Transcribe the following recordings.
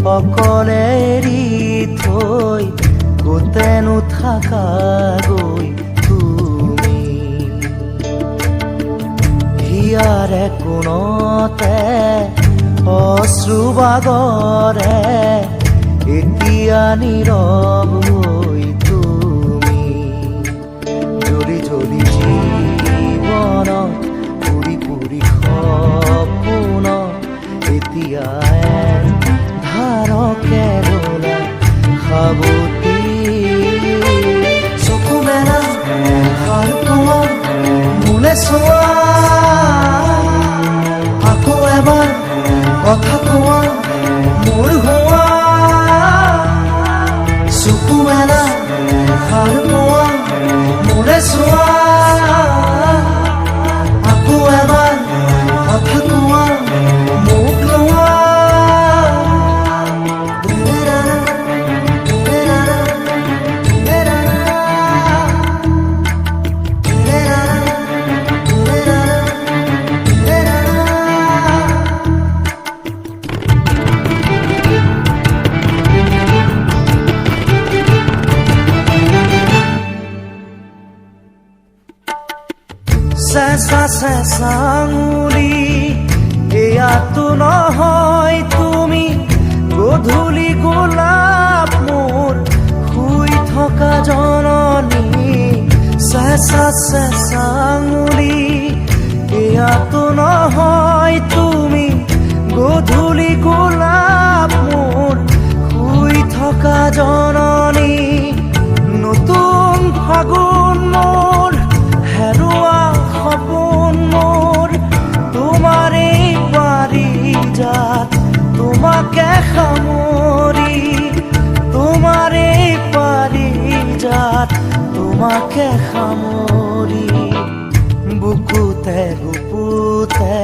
অকলে এৰি থৈ ক'তেনো থাকাগৈ তুমি। হিয়াৰে কোণতে অশ্ৰু বাগৰে এতিয়া নীৰৱ হৈ তুমি। জ্বলি জ্বলি জীৱনত পুৰি পুৰি সপোনত এতিয়া ধাৰকে ৰলা সাৱতি। চকু মেলা সাৰ পোৱা মোলে চোৱা, আকৌ এবাৰ কথা কোৱা মোৰ হোৱা। চকু মেলা সাৰ পোৱা মোলে চোৱা, আকৌ এবাৰ কথা কোৱা মোক লোৱা। চেঁচা চেঁচা আঙুলি এয়াতো নহয় তুমি, গধূলি গোলাপ মোৰ শুই থকা জননী। চেঁচা চেঁচা আঙুলি এয়াতো নহয় তুমি, গধূলি গোলাপ মোৰ শুই থকা জননী। নতুন ফাগুন মোৰ হেৰুৱা সপোন মোৰ, তোমাৰে পাৰিজাত তোমাকে সামৰি। তোমাৰে পাৰিজাত তোমাকে সামৰি। বুকুতে গুপুতে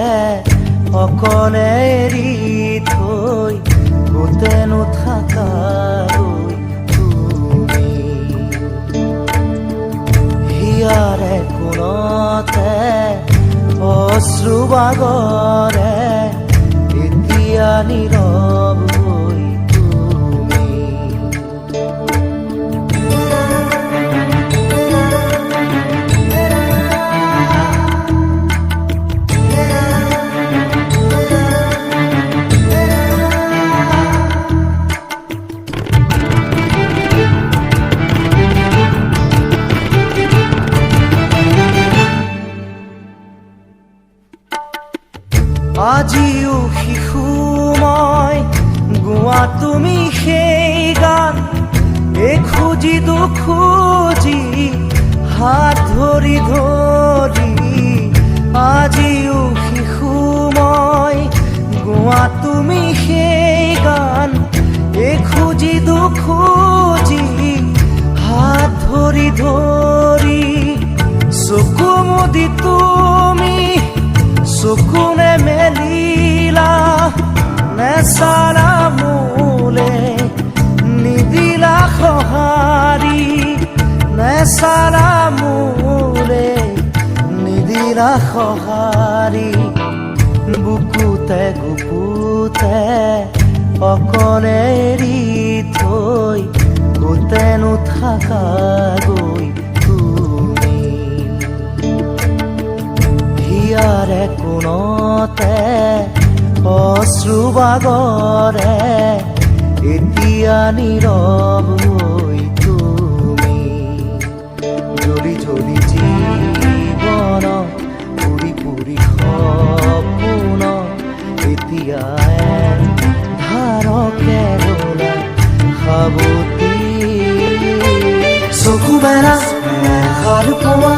অকলে এৰি থৈ ক'তেনো থাকাগৈ তুমি। হিয়াৰে কোণতে অশ্ৰু বাগৰে এতিয়া নীৰৱ হৈ তুমি। আজিও শিশু মই গোৱা তুমি সেই গান, এখুজি দুখুজি হাত ধৰি ধৰি। আজিও শিশু মই গোৱা তুমি সেই গান, এখুজি দুখুজি হাত ধৰি ধৰি। চকু মুদি তুমি চকুনে মেলিলা, নেচালা মোলে নিদিলা সঁহাৰি। নেচালা মোলে নিদিলা সঁহাৰি। বুকুতে গুপুতে অকলে এৰি থৈ ক'তেনো থাকাগৈ তুমি। হিয়াৰে কোণতে অশ্ৰু বাগৰে এতিয়া নীৰৱ হৈ তুমি। জ্বলি জ্বলি জীৱনত পুৰি পুৰি সপোনত এতিয়া ধাৰকে ৰলা সাৱতি। চকু মেলা সাৰ পোৱা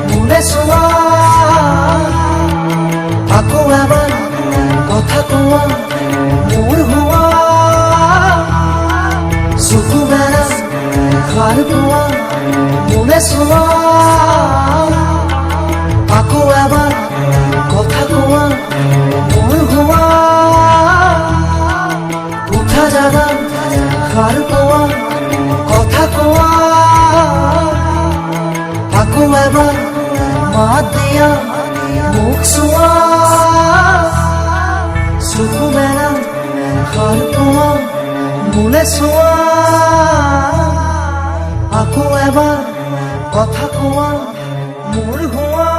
মোলে চোৱা, আকৌ এবাৰ কথা কোৱা মোৰ হোৱা। চকু মেলা সাৰ পোৱা মোলে চোৱা, আকৌ এবাৰ কথা কোৱা মোৰ হোৱা। উঠা জাগা সাৰ পোৱা কথা কোৱা, আকৌ এবাৰ মাত দিয়া মোক চোৱা। চকু মেলা সাৰ পোৱা চোৱা আকৌ এবাৰ কথা কোৱা মোৰ হোৱা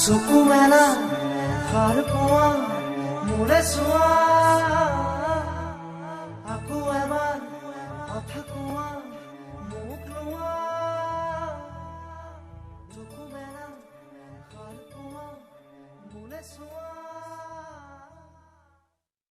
চকু মেলা সাৰ পোৱা মোৰে চোৱা